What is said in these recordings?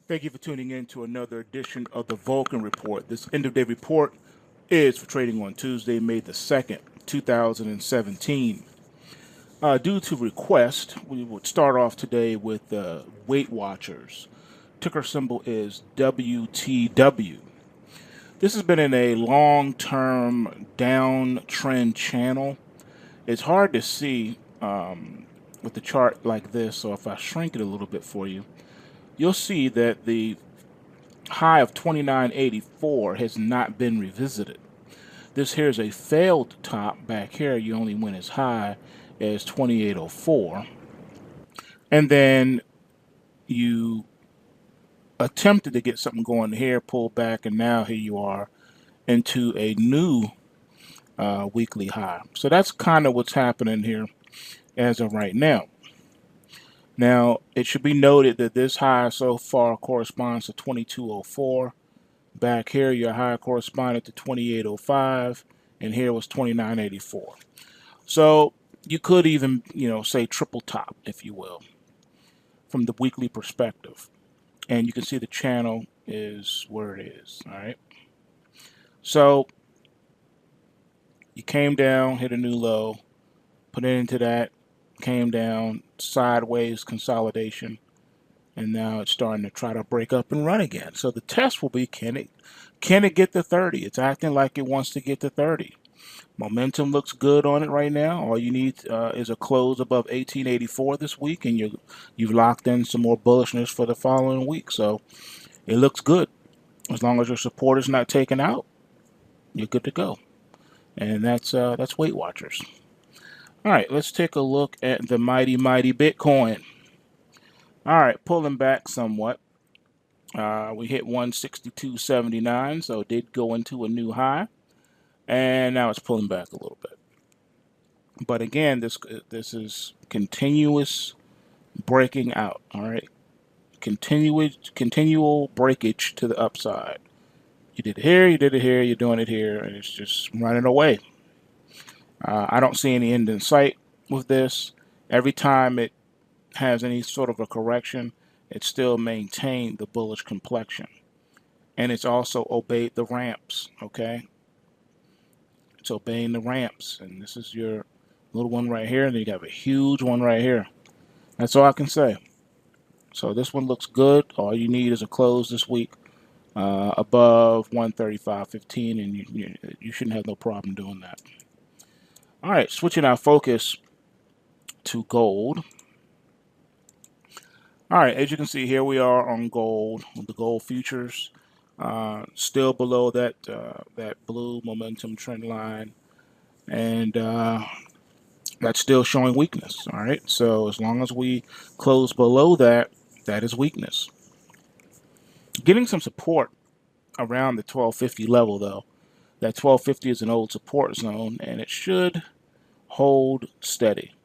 Thank you for tuning in to another edition of the Vulcan Report. This end of day report is for trading on Tuesday, May the 2nd, 2017. Due to request, we would start off today with Weight Watchers. Ticker symbol is WTW. This has been in a long-term downtrend channel. It's hard to see with the chart like this, so if I shrink it a little bit for you, you'll see that the high of 29.84 has not been revisited. This here is a failed top. Back here, you only went as high as 28.04. And then you attempted to get something going here, pulled back, and now here you are into a new weekly high. So that's kind of what's happening here as of right now. Now, it should be noted that this high so far corresponds to 22.04. Back here, your high corresponded to 28.05, and here was 29.84. So you could even, say triple top, if you will, from the weekly perspective. And you can see the channel is where it is, all right? So you came down, hit a new low, put it into that, came down, sideways consolidation, and now it's starting to try to break up and run again. So the test will be, can it get to 30? It's acting like it wants to get to 30. Momentum looks good on it right now. All you need is a close above 1884 this week, and you've locked in some more bullishness for the following week. So it looks good. As long as your support is not taken out, you're good to go. And that's Weight Watchers. All right, let's take a look at the mighty Bitcoin. All right, pulling back somewhat. We hit 162.79, so it did go into a new high, and now it's pulling back a little bit. But again, this is continuous breaking out. All right, continual breakage to the upside. You did it here, you did it here, you're doing it here, and it's just running away. I don't see any end in sight with this. Every time it has any sort of a correction, it still maintained the bullish complexion. And it's also obeyed the ramps, okay? It's obeying the ramps. And this is your little one right here, and then you have a huge one right here. That's all I can say. So this one looks good. All you need is a close this week above 135.15, and you shouldn't have no problem doing that. All right, switching our focus to gold. All right, as you can see, here we are on gold, the gold futures, still below that blue momentum trend line, and that's still showing weakness. All right, so as long as we close below that, that is weakness. Getting some support around the 1250 level, though. That 1250 is an old support zone, and it should hold steady.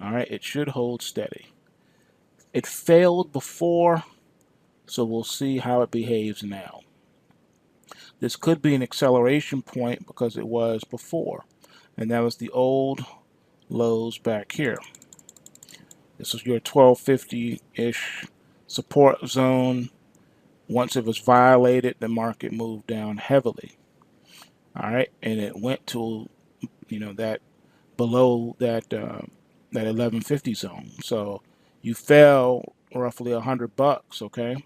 All right, it should hold steady. It failed before, so we'll see how it behaves now. This could be an acceleration point because it was before, and that was the old lows back here. This is your 1250-ish support zone. Once it was violated, the market moved down heavily. All right, and it went to, that below that 1150 zone. So you fell roughly $100, okay,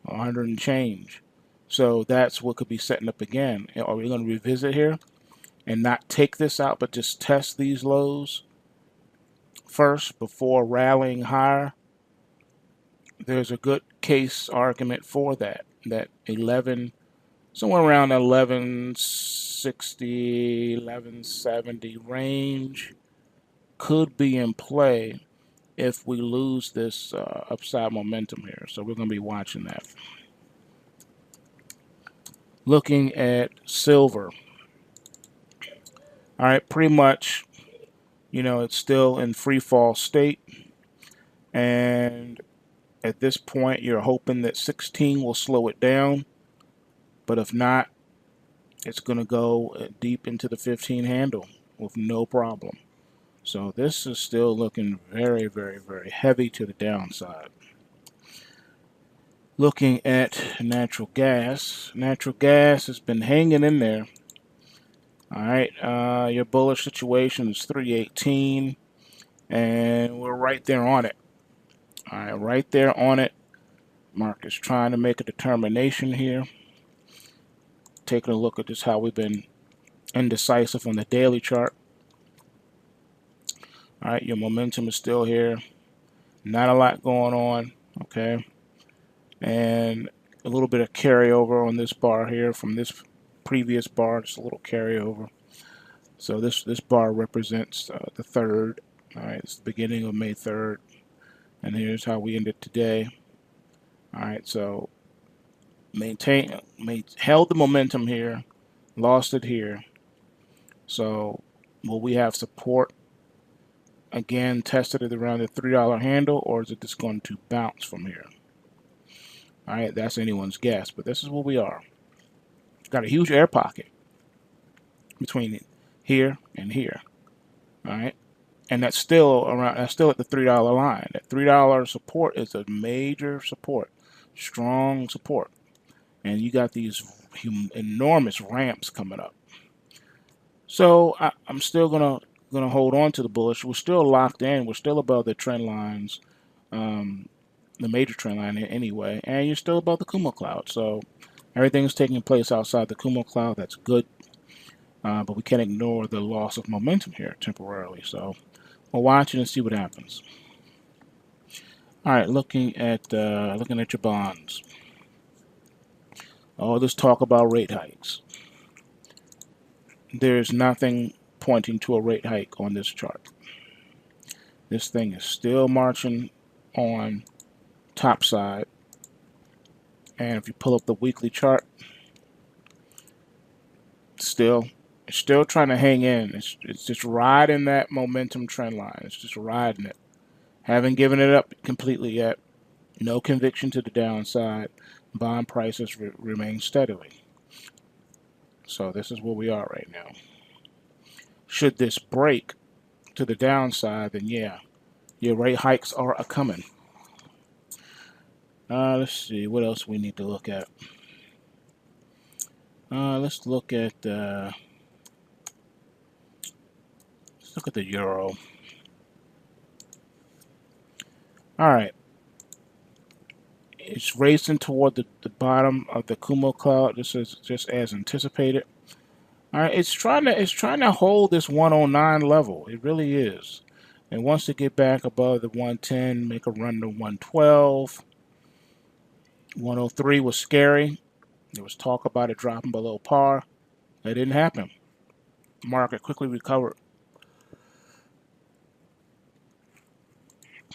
100 and change. So that's what could be setting up again. Are we going to revisit here and not take this out, but just test these lows first before rallying higher? There's a good case argument for that. That 11, somewhere around 1160, 1170 range could be in play if we lose this upside momentum here. So we're going to be watching that. Looking at silver. All right, pretty much, it's still in free fall state. And at this point, you're hoping that 16 will slow it down. But if not, it's going to go deep into the 15 handle with no problem. So this is still looking very, very, very heavy to the downside. Looking at natural gas. Natural gas has been hanging in there. All right, your bullish situation is 318, and we're right there on it. All right, right there on it. Market's trying to make a determination here. Taking a look at just how we've been indecisive on the daily chart. All right, your momentum is still here. Not a lot going on. Okay, and a little bit of carryover on this bar here from this previous bar. Just a little carryover. So this bar represents the 3rd. All right, it's the beginning of May 3rd, and here's how we ended today. All right, so held the momentum here, lost it here. So will we have support again, tested it around the $3 handle, or is it just going to bounce from here? All right, that's anyone's guess, but this is where we are. Got a huge air pocket between here and here. All right, and that's still around. That's still at the $3 line. That $3 support is a major support, strong support, and you got these enormous ramps coming up. So I'm still gonna hold on to the bullish. We're still locked in. We're still above the trend lines. The major trend line anyway, and you're still above the Kumo cloud. So everything is taking place outside the Kumo cloud. That's good, but we can't ignore the loss of momentum here temporarily. So we'll watch it and see what happens. All right, looking at your bonds. All this talk about rate hikes. There's nothing pointing to a rate hike on this chart. This thing is still marching on top side, and if you pull up the weekly chart, it's still trying to hang in. It's just riding that momentum trend line. It's just riding it. Haven't given it up completely yet. No conviction to the downside. Bond prices remain steadily. So this is where we are right now. Should this break to the downside, then yeah, your rate hikes are a coming. Let's see what else we need to look at. Let's look at the euro. All right, it's racing toward the bottom of the Kumo cloud. This is just as anticipated. All right, it's trying to hold this 109 level. It really is. It wants to get back above the 110, make a run to 112. 103 was scary. There was talk about it dropping below par. That didn't happen. The market quickly recovered.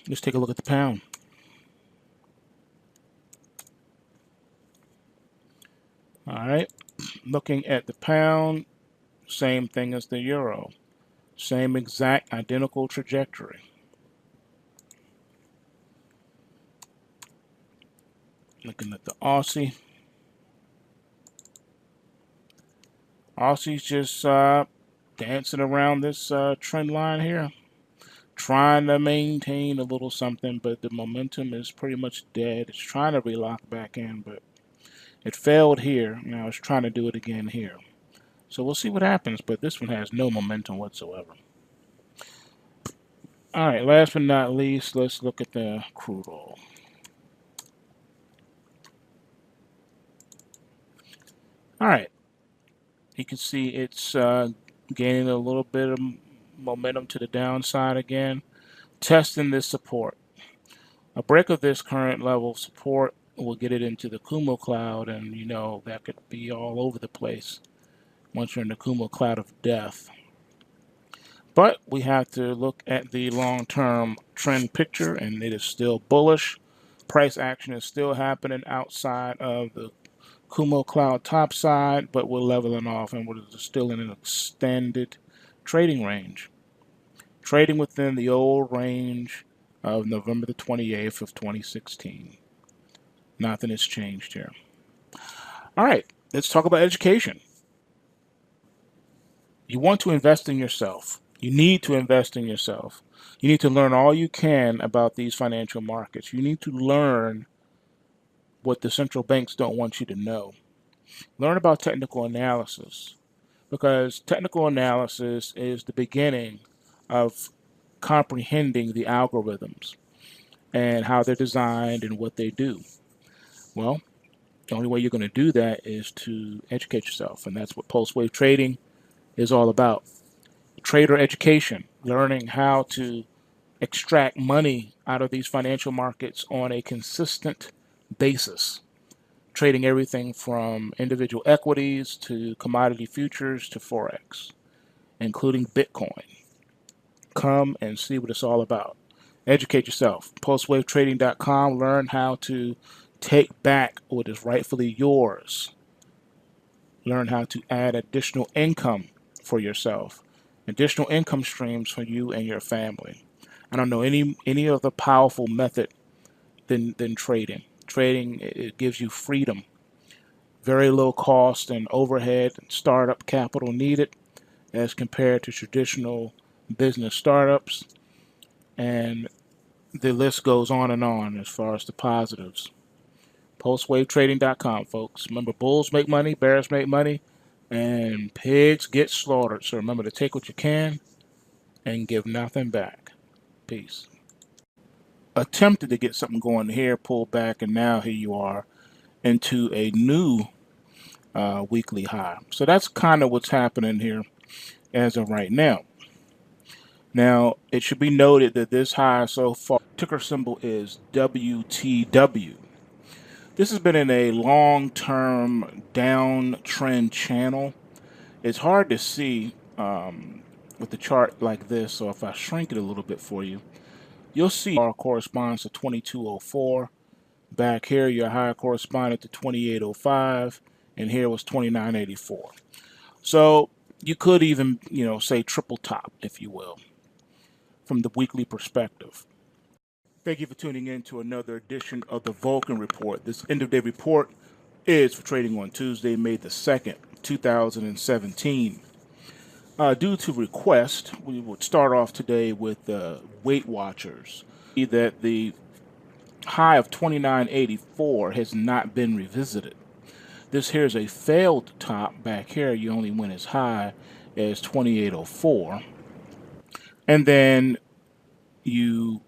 Let's take a look at the pound. All right, looking at the pound, same thing as the euro. Same exact identical trajectory. Looking at the Aussie. Aussie's just dancing around this trend line here. Trying to maintain a little something, but the momentum is pretty much dead. It's trying to relock back in, but it failed here. Now it's trying to do it again here. So we'll see what happens, but this one has no momentum whatsoever. All right, last but not least, let's look at the crude oil. All right, you can see it's gaining a little bit of momentum to the downside again, testing this support. A break of this current level of support will get it into the Kumo cloud, and you know that could be all over the place once you're in the Kumo cloud of death. But we have to look at the long-term trend picture, and it is still bullish. Price action is still happening outside of the Kumo cloud top side, but we're leveling off, and we're still in an extended trading range. Trading within the old range of November the 28th of 2016. Nothing has changed here. All right, let's talk about education. You want to invest in yourself. You need to invest in yourself. You need to learn all you can about these financial markets. You need to learn what the central banks don't want you to know. Learn about technical analysis, because technical analysis is the beginning of comprehending the algorithms and how they're designed and what they do. Well, the only way you're going to do that is to educate yourself, and that's what post-wave trading is all about. Trader education, learning how to extract money out of these financial markets on a consistent basis, trading everything from individual equities to commodity futures to Forex, including Bitcoin. Come and see what it's all about. Educate yourself. Postwavetrading.com. Learn how to take back what is rightfully yours. Learn how to add additional income for yourself, additional income streams for you and your family. I don't know any other powerful method than trading. Trading, it gives you freedom, very low cost and overhead and startup capital needed as compared to traditional business startups, and the list goes on as far as the positives. Postwavetrading.com, folks. Remember, bulls make money, bears make money, and pigs get slaughtered. So remember to take what you can and give nothing back. Peace. Attempted to get something going here, pulled back, and now here you are into a new weekly high. So that's kind of what's happening here as of right now. Now, it should be noted that this high so far, ticker symbol is WTW. This has been in a long-term downtrend channel. It's hard to see with the chart like this, so if I shrink it a little bit for you, you'll see our corresponds to 2204. Back here, your high corresponded to 2805, and here was 2984. So you could even, say triple top, if you will, from the weekly perspective. Thank you for tuning in to another edition of the Vulcan Report. This end-of-day report is for trading on Tuesday, May the 2nd, 2017. Due to request, we would start off today with the Weight Watchers. That the high of 2984 has not been revisited. This here is a failed top. Back here, you only went as high as 2804. And then you